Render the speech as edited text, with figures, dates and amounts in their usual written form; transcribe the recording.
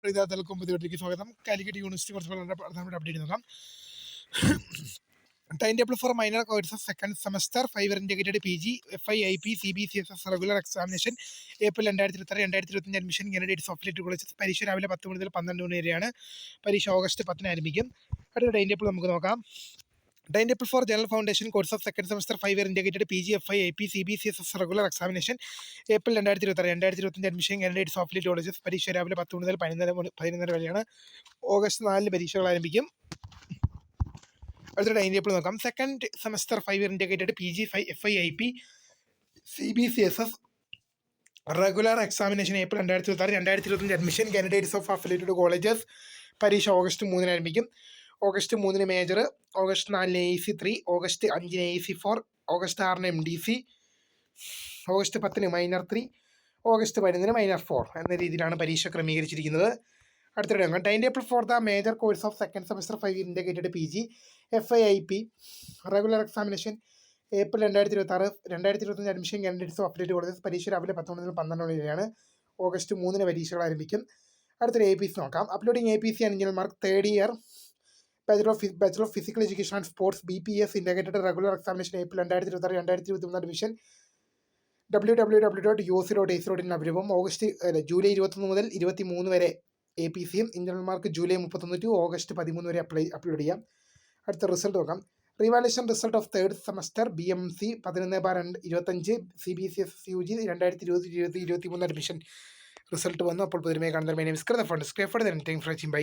വിദ്യാർത്ഥികൾക്കും പുതിയതിലേക്ക് സ്വാഗതം. കാലിക്കറ്റ് യൂണിവേഴ്സിറ്റി കുറച്ച് വളരെ പ്രധാനപ്പെട്ട അപ്ഡേറ്റ് നോക്കാം. Time table for minor courses second semester 5 integrated PG FIIP CBCSS regular examination April 2022-2025 admission candidates of lit colleges. പരീക്ഷ രാവിലെ 10 മുതൽ 12 മണി വരെയാണ്. പരീക്ഷ ഓഗസ്റ്റ് 10 ആരംഭിക്കും. അടുത്ത ടൈം ടേബിൾ നമുക്ക് നോക്കാം. Time table for general foundation course of second semester 5 integrated PG FIIP CBCSS regular examination April 2022-2025 admission candidates of lit colleges. പരീക്ഷ രാവിലെ 10 മുതൽ 11 വരെയാണ്. ഓഗസ്റ്റ് 4 പരീക്ഷകൾ ആരംഭിക്കും. അടുത്ത ടൈം ടേബിൾ നോക്കാം. Second semester 5 integrated PG FIIP CBCSS regular examination April 2026-2025 admission candidates of affiliated colleges. പരീക്ഷ August 3 ആരംഭിക്കും. August 3 major, August 4 AC3, August 5 AC4, August 6 MDC, August 10 minor 3, August 11 minor 4 എന്ന രീതിയിലാണ് പരീക്ഷ ക്രമീകരിച്ചിരിക്കുന്നത്. അടുത്തിടെ time table for the major course of second semester 5 integrated PG FIIP regular examination April 2026-2025 admission candidates of affiliated colleges. പരീക്ഷ രാവിലെ 10 മുതൽ 12 വരെയാണ്. August 3 പരീക്ഷകൾ ആരംഭിക്കും. അടുത്തൊരു APC നോക്കാം. Uploading APC and mark third year Bachelor of Physical Education and Sports BPS Integrated Regular Examination April 2026-2025 admission www.uc.ac.in available. July 21 മുതൽ 23 വരെ APCയും internal mark July 31 to August 13 വരെ അപ്ലോഡ് ചെയ്യാം. അടുത്ത റിസൾട്ട് നോക്കാം. Revaluation result of third semester BMC 11/25 CBCSS UG 2020-2023 admission result വന്നു. അപ്പോൾ പുതിയ കാണുന്ന